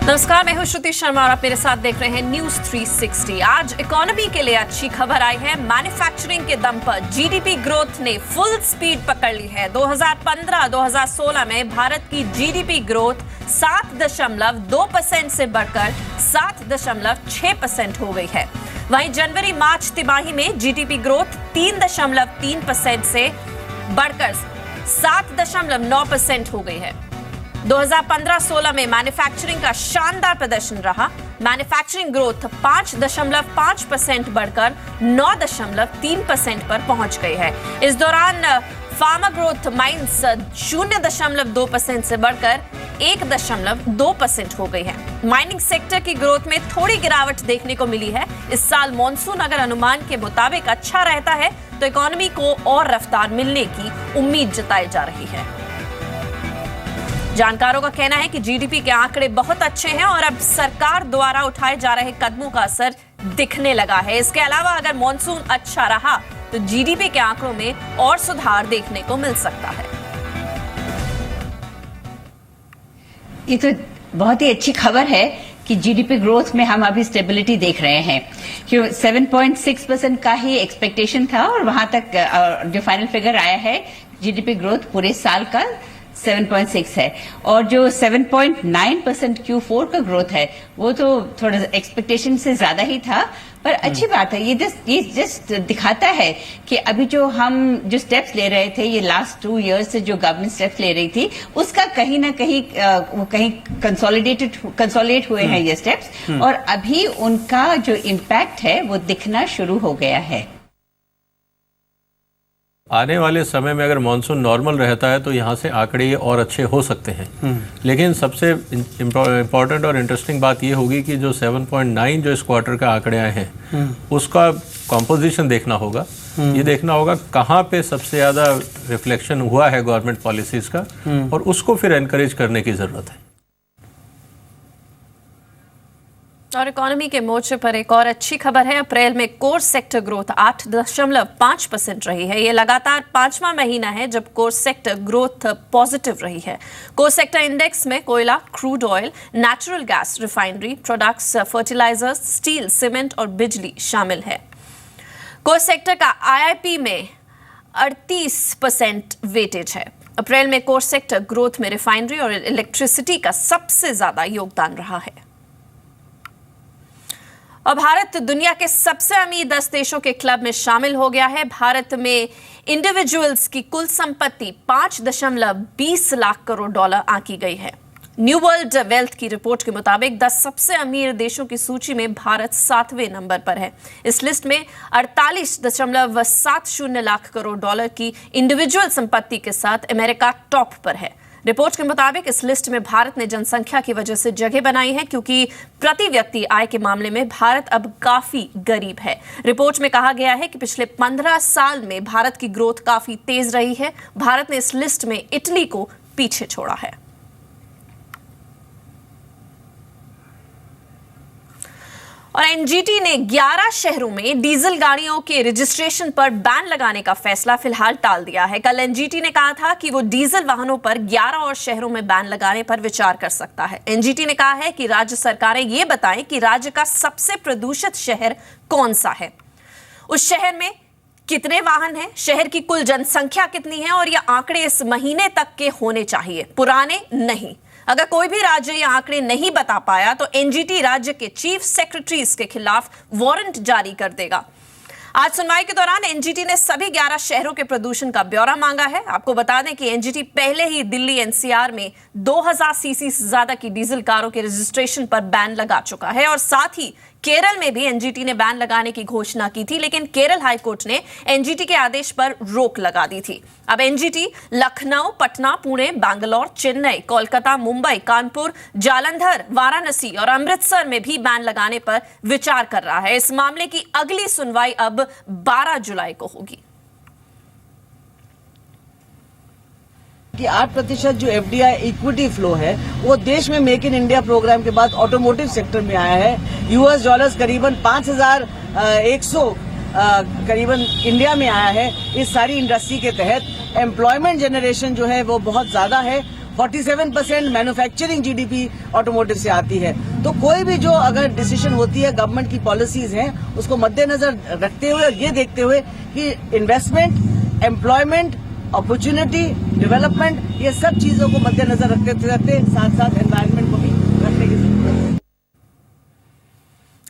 नमस्कार, मैं हूं श्रुति शर्मा और आप मेरे साथ देख रहे हैं न्यूज 360। आज इकोनॉमी के लिए अच्छी खबर आई है। मैन्युफैक्चरिंग के दम पर जीडीपी ग्रोथ ने फुल स्पीड पकड़ ली है। 2015-2016 में भारत की जीडीपी ग्रोथ 7.2% से बढ़कर 7.6% हो गई है। वहीं जनवरी-मार्च तिमाही में जीडीपी ग्रोथ 3.3% से बढ़कर 7.9% हो गई है। 2015-16 में मैन्युफैक्चरिंग का शानदार प्रदर्शन रहा। मैन्युफैक्चरिंग ग्रोथ 5.5% बढ़कर 9.3% पर पहुंच गई है। इस दौरान फार्मा ग्रोथ माइंस 0.2% से बढ़कर 1.2% हो गई है। माइनिंग सेक्टर की ग्रोथ में थोड़ी गिरावट देखने को मिली है। इस साल मॉनसून अगर अनुमान के मुताबिक अच्छा रहता है तो इकोनॉमी को और रफ्तार मिलने की उम्मीद जताई जा रही है। जानकारों का कहना है कि जीडीपी के आंकड़े बहुत अच्छे हैं और अब सरकार द्वारा उठाए जा रहे कदमों का असर दिखने लगा है। इसके अलावा अगर मॉनसून अच्छा रहा तो जीडीपी के आंकड़ों में और सुधार देखने को मिल सकता है। ये तो बहुत ही अच्छी खबर है कि जीडीपी ग्रोथ में हम अभी स्टेबिलिटी देख रहे हैं। क्यों 7.6% का ही एक्सपेक्टेशन था और वहां तक जो फाइनल फिगर आया है जीडीपी ग्रोथ पूरे साल का 7.6 है और जो 7.9% Q4 का ग्रोथ है वो तो थोड़ा एक्सपेक्टेशन से ज्यादा ही था, पर अच्छी बात है। ये जस्ट दिखाता है कि अभी जो स्टेप्स ले रहे थे, ये लास्ट 2 इयर्स से जो गवर्नमेंट स्टेप्स ले रही थी उसका कहीं ना कहीं वो कहीं कंसोलिडेट हुए हैं ये स्टेप्स और अभी उनका जो इम्पैक्ट है वो दिखना शुरू हो गया है। आने वाले समय में अगर मानसून नॉर्मल रहता है तो यहाँ से आंकड़े ये और अच्छे हो सकते हैं। लेकिन सबसे इम्पोर्टेंट और इंटरेस्टिंग बात ये होगी कि जो 7.9 जो इस क्वार्टर का आंकड़े आए हैं उसका कॉम्पोजिशन देखना होगा। ये देखना होगा कहाँ पे सबसे ज़्यादा रिफ्लेक्शन हुआ है गवर्नमेंट पॉलिसीज़ का और उसको फिर एनकरेज करने की ज़रूरत है। और इकोनॉमी के मोर्चे पर एक और अच्छी खबर है। अप्रैल में कोर सेक्टर ग्रोथ 8.5% रही है। ये लगातार 5वां महीना है जब कोर सेक्टर ग्रोथ पॉजिटिव रही है। कोर सेक्टर इंडेक्स में कोयला, crude oil, natural gas, refinery products, fertilisers, steel, cement और बिजली शामिल है। कोर सेक्टर का आईआईपी में 38% वेटेज है। अप्रैल में कोर सेक्टर ग्रोथ में रिफाइनरी और इलेक्ट्रिसिटी का सबसे ज्यादा योगदान रहा है। और भारत दुनिया के सबसे अमीर 10 देशों के क्लब में शामिल हो गया है। भारत में इंडिविजुअल्स की कुल संपत्ति 5.20 लाख करोड़ डॉलर आंकी गई है। न्यू वर्ल्ड वेल्थ की रिपोर्ट के मुताबिक 10 सबसे अमीर देशों की सूची में भारत 7वें नंबर पर है। इस लिस्ट में 48.70 लाख करोड़ डॉलर की इंडिविजुअल संपत्ति के साथ अमेरिका टॉप पर है। रिपोर्ट के मुताबिक इस लिस्ट में भारत ने जनसंख्या की वजह से जगह बनाई है क्योंकि प्रति व्यक्ति आय के मामले में भारत अब काफी गरीब है। रिपोर्ट में कहा गया है कि पिछले 15 साल में भारत की ग्रोथ काफी तेज रही है। भारत ने इस लिस्ट में इटली को पीछे छोड़ा है। और एनजीटी ने 11 शहरों में डीजल गाड़ियों के रजिस्ट्रेशन पर बैन लगाने का फैसला फिलहाल टाल दिया है। कल एनजीटी ने कहा था कि वो डीजल वाहनों पर 11 और शहरों में बैन लगाने पर विचार कर सकता है। एनजीटी ने कहा है कि राज्य सरकारें ये बताएं कि राज्य का सबसे प्रदूषित शहर कौन सा है, उस शहर में कितने वाहन हैं, शहर की कुल जनसंख्या कितनी है और ये आंकड़े इस महीने तक के होने चाहिए, पुराने नहीं। अगर कोई भी राज्य ये आंकड़े नहीं बता पाया तो एनजीटी राज्य के चीफ सेक्रेटरीज के खिलाफ वारंट जारी कर देगा। आज सुनवाई के दौरान एनजीटी ने सभी 11 शहरों के प्रदूषण का ब्यौरा मांगा है। आपको बता दें कि एनजीटी पहले ही दिल्ली एनसीआर में 2000 सीसी से ज्यादा की डीजल कारों के रजिस्ट्रेशन पर बैन लगा चुका है और साथ ही केरल में भी एनजीटी ने बैन लगाने की घोषणा की थी, लेकिन केरल हाईकोर्ट ने एनजीटी के आदेश पर रोक लगा दी थी। अब एनजीटी लखनऊ, पटना, पुणे, बैंगलोर, चेन्नई, कोलकाता, मुंबई, कानपुर, जालंधर, वाराणसी और अमृतसर में भी बैन लगाने पर विचार कर रहा है। इस मामले की अगली सुनवाई अब 12 जुलाई को होगी। कि 8% जो एफडीआई इक्विटी फ्लो है वो देश में मेक इन इंडिया प्रोग्राम के बाद ऑटोमोटिव सेक्टर में आया है। यूएस डॉलर्स करीबन 5100 करीबन इंडिया में आया है। इस सारी इंडस्ट्री के तहत एम्प्लॉयमेंट जनरेशन जो है वो बहुत ज्यादा है। 47% मैन्युफैक्चरिंग जीडीपी ऑटोमोटिव से आती है। तो कोई भी जो अगर डिसीजन होती है, गवर्नमेंट की पॉलिसीज हैं, उसको मद्देनजर रखते हुए और ये देखते हुए कि इन्वेस्टमेंट, एम्प्लॉयमेंट, अपॉर्चुनिटी, डेवलपमेंट, ये सब चीजों को मद्देनजर रखते साथ साथ एनवायरनमेंट को भी रखने की जरूरत है।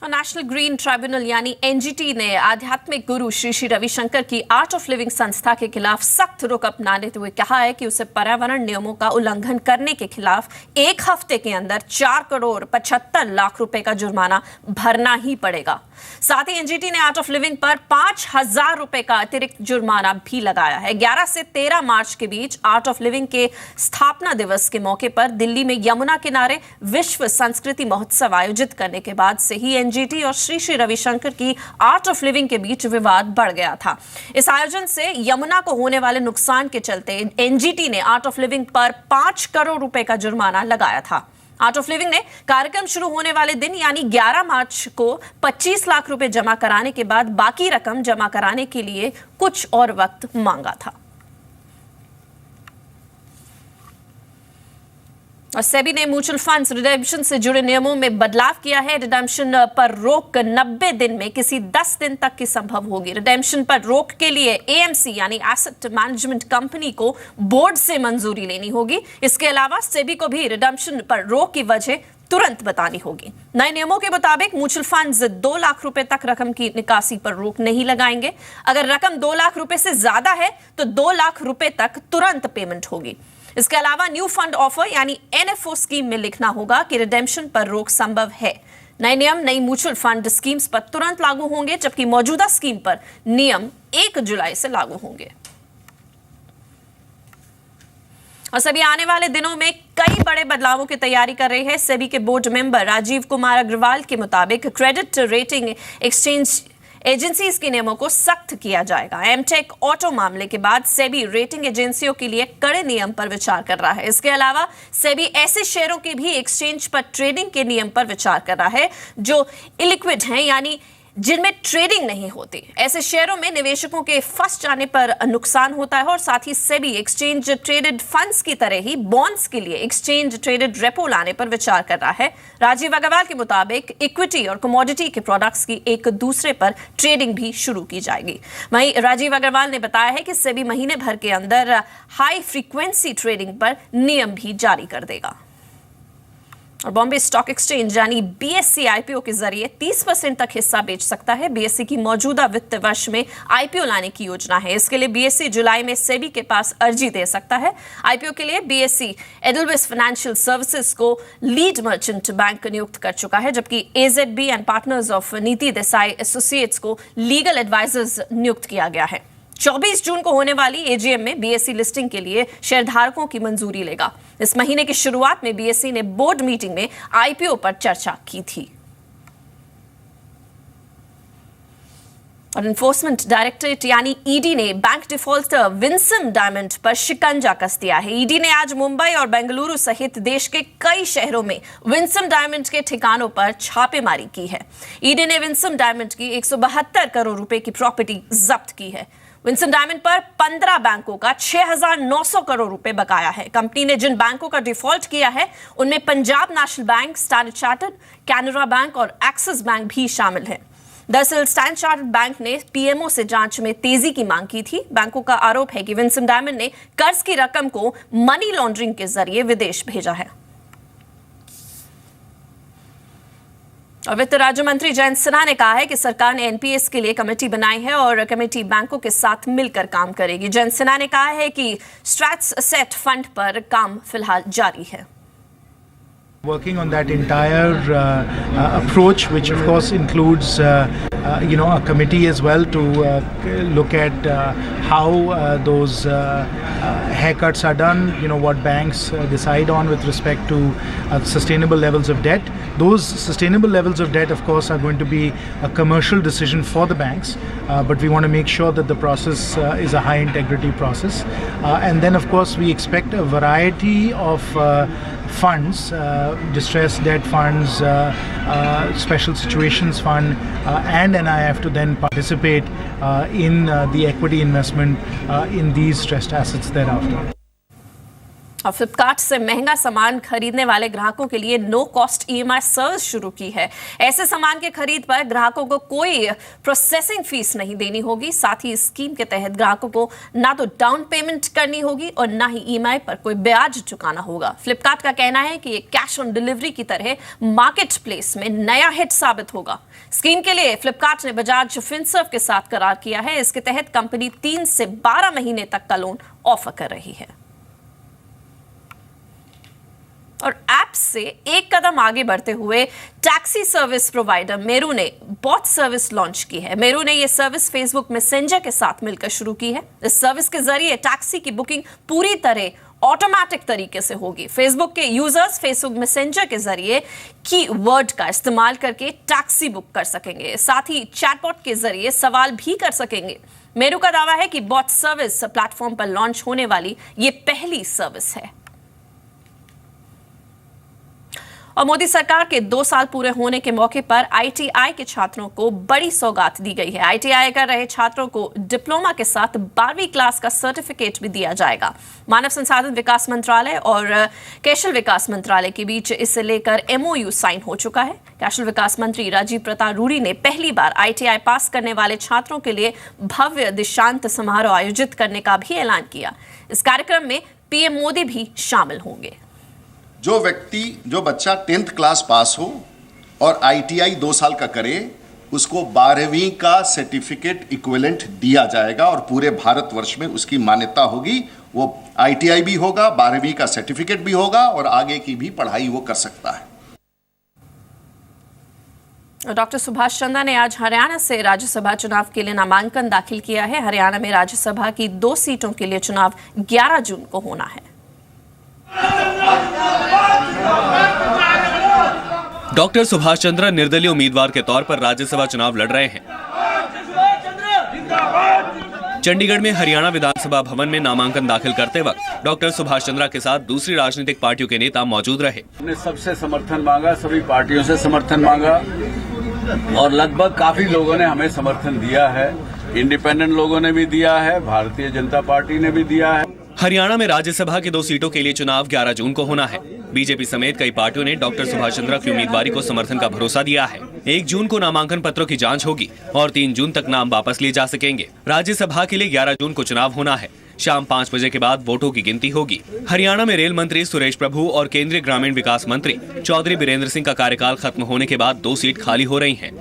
नेशनल ग्रीन ट्राइब्यूनल यानी एनजीटी ने आध्यात्मिक गुरु श्री श्री रविशंकर की आर्ट ऑफ लिविंग संस्था के खिलाफ सख्त रुख अपनाते हुए कहा है कि उसे पर्यावरण नियमों का उल्लंघन करने के खिलाफ 1 हफ्ते के अंदर 4 करोड़ 75 लाख रुपए का जुर्माना भरना ही पड़ेगा। साथ ही एनजीटी ने आर्ट ऑफ लिविंग पर 5,000 रुपए का अतिरिक्त जुर्माना भी लगाया है। 11 से 13 मार्च के बीच आर्ट ऑफ लिविंग के स्थापना दिवस के मौके पर दिल्ली में यमुना किनारे विश्व संस्कृति महोत्सव आयोजित करने के बाद से ही एनजीटी और श्री श्री रविशंकर की आर्ट ऑफ लिविंग के बीच विवाद बढ़ गया था। इस आयोजन से यमुना को होने वाले नुकसान के चलते एनजीटी ने आर्ट ऑफ लिविंग पर 5 करोड़ रुपए का जुर्माना लगाया था। आर्ट ऑफ लिविंग ने कार्यक्रम शुरू होने वाले दिन यानी 11 मार्च को 25 लाख रुपए जमा कराने के बाद बाकी रकम जमा कराने के लिए कुछ और वक्त मांगा था। और सेबी ने म्यूचुअल फंड्स रिडेम्पशन से जुड़े नियमों में बदलाव किया है। रिडेम्पशन पर रोक 90 दिन में किसी 10 दिन तक की संभव होगी। रिडेम्पशन पर रोक के लिए एएमसी यानी एसेट मैनेजमेंट कंपनी को बोर्ड से मंजूरी लेनी होगी। इसके अलावा सेबी को भी रिडेम्पशन पर रोक की वजह तुरंत बतानी होगी। नए नियमों के मुताबिक म्यूचुअल फंड्स 2 लाख रुपए तक रकम की निकासी पर रोक नहीं लगाएंगे। अगर रकम 2 लाख रुपए से ज्यादा है तो 2 लाख रुपए तक तुरंत पेमेंट होगी। इसके अलावा न्यू फंड ऑफर यानी एनएफओ स्कीम में लिखना होगा कि रिडेम्पशन पर रोक संभव है। नए नियम नई म्यूचुअल फंड स्कीम्स पर तुरंत लागू होंगे, जबकि मौजूदा स्कीम पर नियम 1 जुलाई से लागू होंगे। और सभी आने वाले दिनों में कई बड़े बदलावों की तैयारी कर रहे हैं। सेबी के बोर्ड मेंबर राजीव कुमार अग्रवाल के मुताबिक क्रेडिट रेटिंग एक्सचेंज एजेंसीज के नियमों को सख्त किया जाएगा। एमटेक ऑटो मामले के बाद सेबी रेटिंग एजेंसियों के लिए कड़े नियम पर विचार कर रहा है। इसके अलावा सेबी ऐसे शेयरों के भी एक्सचेंज पर ट्रेडिंग के नियम पर विचार कर रहा है जो इलिक्विड हैं, यानी जिनमें ट्रेडिंग नहीं होती। ऐसे शेयरों में निवेशकों के फंस जाने पर नुकसान होता है। और साथ ही सेबी एक्सचेंज ट्रेडेड फंड्स की तरह ही बॉन्ड्स के लिए एक्सचेंज ट्रेडेड रेपो लाने पर विचार कर रहा है। राजीव अग्रवाल के मुताबिक इक्विटी और कमोडिटी के प्रोडक्ट्स की एक दूसरे पर ट्रेडिंग भी शुरू की जाएगी। वहीं राजीव अग्रवाल ने बताया है कि सेबी महीने भर के अंदर हाई फ्रीक्वेंसी ट्रेडिंग पर नियम भी जारी कर देगा। और बॉम्बे स्टॉक एक्सचेंज यानी बीएससी आईपीओ के जरिए 30% तक हिस्सा बेच सकता है। बीएससी की मौजूदा वित्त वर्ष में आईपीओ लाने की योजना है। इसके लिए बीएससी जुलाई में सेबी के पास अर्जी दे सकता है। आईपीओ के लिए बीएससी एडलविस फाइनेंशियल सर्विसेज को लीड मर्चेंट बैंक नियुक्त कर चुका है, जबकि एजेडबी एंड पार्टनर्स ऑफ नीति देसाई एसोसिएट्स को लीगल एडवाइजर्स नियुक्त किया गया है। 24 जून को होने वाली एजीएम में बीएससी लिस्टिंग के लिए शेयरधारकों की मंजूरी लेगा। इस महीने की शुरुआत में बीएससी ने बोर्ड मीटिंग में आईपीओ पर चर्चा की थी। और एनफोर्समेंट डायरेक्टरेट यानी ईडी ने बैंक डिफॉल्टर विंसम डायमंड पर शिकंजा कस दिया है। ईडी ने आज मुंबई और बेंगलुरु सहित देश के कई शहरों में विंसम डायमंड के ठिकानों पर छापेमारी की है। ईडी ने विंसम डायमंड की 172 करोड़ रुपए की प्रॉपर्टी जब्त की है। विंसम डायमंड पर 15 बैंकों का 6,900 करोड़ रुपए बकाया है। कंपनी ने जिन बैंकों का डिफॉल्ट किया है उनमें Punjab national bank, standard chartered, Canara bank और एक्सिस बैंक भी शामिल है। दरअसल स्टैंडर्ड चार्टर्ड बैंक ने पीएमओ से जांच में तेजी की मांग की थी। बैंकों का आरोप है कि विंसम डायमंड ने कर्ज की रकम को मनी लॉन्ड्रिंग के जरिए विदेश भेजा है। और वित्त राज्य मंत्री जयंत सिन्हा ने कहा है कि सरकार ने एनपीएस के लिए कमेटी बनाई है और कमेटी बैंकों के साथ मिलकर काम करेगी। जयंत सिन्हा ने कहा है कि स्ट्रैट्स सेट फंड पर काम फिलहाल जारी है। Working on that entire approach, which of course includes a committee as well to look at how those haircuts are done, what banks decide on with respect to sustainable levels of debt. Those sustainable levels of debt of course are going to be a commercial decision for the banks, but we want to make sure that the process is a high integrity process, and then of course we expect a variety of funds, distressed debt funds, special situations fund, and NIF to then participate in the equity investment in these stressed assets thereafter. और फ्लिपकार्ट से महंगा सामान खरीदने वाले ग्राहकों के लिए no cost EMI service शुरू की है। ऐसे सामान के खरीद पर ग्राहकों को कोई प्रोसेसिंग फीस नहीं देनी होगी। साथ ही इस स्कीम के तहत ग्राहकों को ना तो डाउन पेमेंट करनी होगी और ना ही EMI पर कोई ब्याज चुकाना होगा। फ्लिपकार्ट का कहना है कि ये कैश ऑन डिलीवरी की तरह मार्केट प्लेस में नया हिट साबित होगा। स्कीम के लिए फ्लिपकार्ट ने बजाज फिनसर्व के साथ करार किया है। इसके तहत कंपनी 3 से 12 महीने तक का लोन ऑफर कर रही है। और ऐप से एक कदम आगे बढ़ते हुए टैक्सी सर्विस प्रोवाइडर मेरू ने बॉट सर्विस लॉन्च की है। मेरू ने यह सर्विस फेसबुक मैसेंजर के साथ मिलकर शुरू की है। इस सर्विस के जरिए टैक्सी की बुकिंग पूरी तरह ऑटोमेटिक तरीके से होगी। फेसबुक के यूजर्स फेसबुक मैसेंजर के जरिए कीवर्ड का इस्तेमाल करके टैक्सी बुक कर सकेंगे। साथ ही चैटबॉट के जरिए सवाल भी कर सकेंगे। मेरू का दावा है कि बॉट सर्विस प्लेटफॉर्म पर लॉन्च होने वाली ये पहली सर्विस है। और मोदी सरकार के 2 साल पूरे होने के मौके पर ITI के छात्रों को बड़ी सौगात दी गई है। ITI कर रहे छात्रों को डिप्लोमा के साथ 12वीं क्लास का सर्टिफिकेट भी दिया जाएगा। मानव संसाधन विकास मंत्रालय और कौशल विकास मंत्रालय के बीच इसे लेकर MOU साइन हो चुका है। कौशल विकास मंत्री राजीव प्रताप रूडी ने पहली बार ITI पास करने वाले छात्रों के लिए भव्य दीक्षांत समारोह आयोजित करने का भी ऐलान किया। इस कार्यक्रम में PM मोदी भी शामिल होंगे। जो बच्चा 10th क्लास पास हो और ITI 2 साल का करे, उसको 12वीं का सर्टिफिकेट इक्विवेलेंट दिया जाएगा और पूरे भारतवर्ष में उसकी मान्यता होगी। वो ITI भी होगा, 12वीं का सर्टिफिकेट भी होगा और आगे की भी पढ़ाई वो कर सकता है। डॉक्टर सुभाष चंद्रा ने आज हरियाणा से राज्यसभा चुनाव के लिए नामांकन दाखिल किया है। हरियाणा में राज्यसभा की 2 सीटों के लिए चुनाव 11 जून को होना है। डॉक्टर सुभाष चंद्रा निर्दलीय उम्मीदवार के तौर पर राज्यसभा चुनाव लड़ रहे हैं। चंडीगढ़ में हरियाणा विधानसभा भवन में नामांकन दाखिल करते वक्त डॉक्टर सुभाष चंद्रा के साथ दूसरी राजनीतिक पार्टियों के नेता मौजूद रहे। हमने सबसे समर्थन मांगा, सभी पार्टियों से समर्थन मांगा और लगभग काफी लोगों ने हमें समर्थन दिया है। इंडिपेंडेंट लोगों ने भी दिया है, भारतीय जनता पार्टी ने भी दिया है। हरियाणा में राज्यसभा की 2 सीटों के लिए चुनाव 11 जून को होना है। बीजेपी समेत कई पार्टियों ने डॉक्टर सुभाष चंद्रा की उम्मीदवारी को समर्थन का भरोसा दिया है। 1 जून को नामांकन पत्रों की जांच होगी और 3 जून तक नाम वापस लिए जा सकेंगे। राज्यसभा के लिए 11 जून को चुनाव होना है। शाम 5 बजे के बाद वोटों की गिनती होगी। हरियाणा में रेल मंत्री सुरेश प्रभु और केंद्रीय ग्रामीण विकास मंत्री चौधरी बीरेंद्र सिंह का कार्यकाल खत्म होने के बाद 2 सीट खाली हो रही हैं।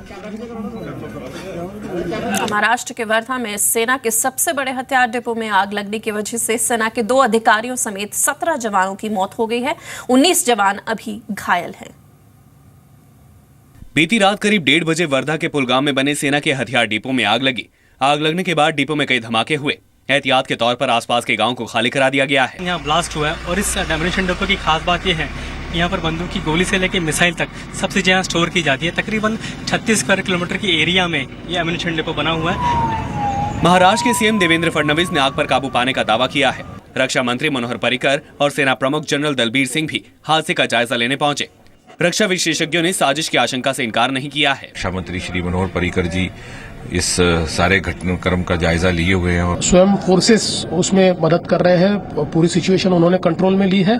महाराष्ट्र के वर्धा में सेना के सबसे बड़े हथियार डिपो में आग लगने की वजह से सेना के 2 अधिकारियों समेत 17 जवानों की मौत हो गई है। 19 जवान अभी घायल हैं। बीती रात करीब 1:30 बजे वर्धा के पुलगाम में बने सेना के हथियार डिपो में आग लगी। आग लगने के बाद डिपो में कई धमाके हुए। एहतियात के तौर पर आसपास के गांव को खाली करा दिया गया है। यहाँ ब्लास्ट हुआ है और इस एमिनेशन डिपो की खास बात यह है, यहाँ पर बंदूक की गोली से लेकर मिसाइल तक सब चीजें यहाँ स्टोर की जाती है। तकरीबन 36 स्क्वायर किलोमीटर की एरिया में ये एमिनेशन डिपो बना हुआ है। महाराष्ट्र के सीएम देवेंद्र फडणवीस ने आग पर काबू पाने का दावा किया है। रक्षा मंत्री मनोहर पर्रिकर और सेना प्रमुख जनरल दलबीर सिंह भी हादसे का जायजा लेने पहुंचे। रक्षा विशेषज्ञों ने साजिश की आशंका से इनकार नहीं किया है। रक्षा मंत्री श्री मनोहर पर्रिकर जी इस सारे घटनाक्रम का जायजा लिए हुए हैं और स्वयं फोर्सेस उसमें मदद कर रहे हैं। पूरी सिचुएशन उन्होंने कंट्रोल में ली है।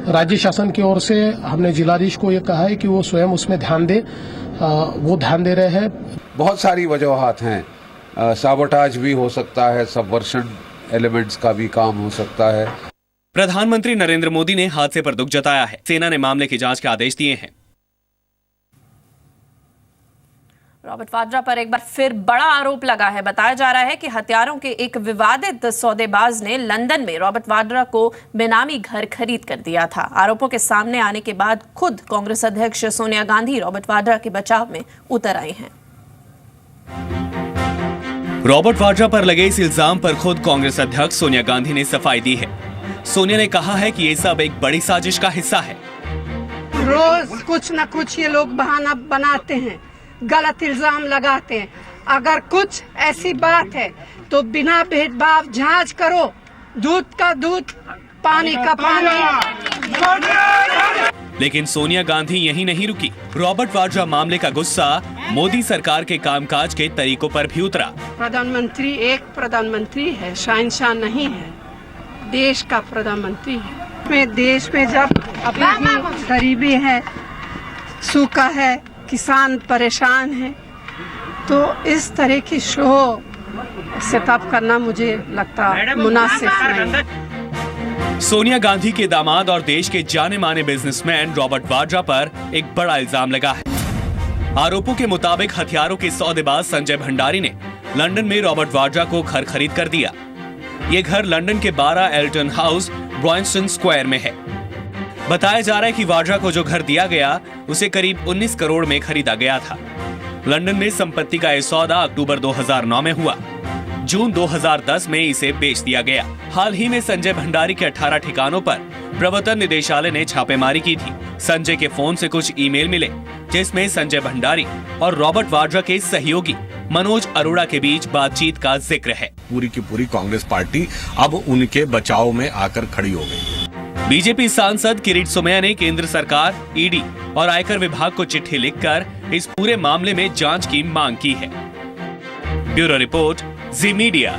राज्य शासन की ओर से हमने जिलाधीश को ये कहा है कि वो स्वयं उसमें ध्यान दे, वो ध्यान दे रहे हैं। बहुत सारी वजूहात हैं, साबोटाज भी हो सकता है, सबवर्शन एलिमेंट्स का भी काम हो सकता है। प्रधानमंत्री नरेंद्र मोदी ने हादसे पर दुख जताया है। सेना ने मामले की जांच के आदेश दिए हैं। रॉबर्ट वाड्रा पर एक बार फिर बड़ा आरोप लगा है। बताया जा रहा है कि हथियारों के एक विवादित सौदेबाज ने लंदन में रॉबर्ट वाड्रा को बेनामी घर खरीद कर दिया था। आरोपों के सामने आने के बाद खुद कांग्रेस अध्यक्ष सोनिया गांधी रॉबर्ट वाड्रा के बचाव में उतर आई हैं। रॉबर्ट वाड्रा पर लगे इस इल्जाम पर खुद कांग्रेस अध्यक्ष सोनिया गांधी ने सफाई दी है। सोनिया ने कहा है कि ये सब एक बड़ी साजिश का हिस्सा है। रोज कुछ न कुछ ये लोग बहाना बनाते हैं, गलत इल्जाम लगाते हैं। अगर कुछ ऐसी बात है तो बिना भेदभाव जांच करो, दूध का दूध, पानी का पानी। लेकिन सोनिया गांधी यहीं नहीं रुकी। रॉबर्ट वाड्रा मामले का गुस्सा मोदी सरकार के कामकाज के तरीकों पर भी उतरा। प्रधानमंत्री एक प्रधानमंत्री है, शहंशाह नहीं है, देश का प्रधानमंत्री है। में देश में जब अभी भी गरीबी है, सूखा है, किसान परेशान है, तो इस तरह की शो सेटअप करना मुझे लगता मुनासिब नहीं। सोनिया गांधी के दामाद और देश के जाने माने बिजनेसमैन रॉबर्ट वाड्रा पर एक बड़ा इल्जाम लगा है। आरोपों के मुताबिक हथियारों के सौदेबाज संजय भंडारी ने लंदन में रॉबर्ट वाड्रा को घर खरीद कर दिया। ये घर लंदन के 12 एल्टन हाउस ब्रॉन्स्टन स्क्वायर में है। बताया जा रहा है कि वाड्रा को जो घर दिया गया उसे करीब 19 करोड़ में खरीदा गया था। लंदन में संपत्ति का यह सौदा अक्टूबर 2009 में हुआ। जून 2010 में इसे बेच दिया गया। हाल ही में संजय भंडारी के 18 ठिकानों पर प्रवर्तन निदेशालय ने छापेमारी की थी। संजय के फोन से कुछ ईमेल मिले जिसमें संजय भंडारी और रॉबर्ट वाड्रा के सहयोगी मनोज अरोड़ा के बीच बातचीत का जिक्र है। पूरी की पूरी कांग्रेस पार्टी अब उनके बचाव में आकर खड़ी हो गई। बीजेपी सांसद किरीट सोमैया ने केंद्र सरकार, ईडी और आयकर विभाग को चिट्ठी लिखकर इस पूरे मामले में जांच की मांग की है। ब्यूरो रिपोर्ट, जी मीडिया।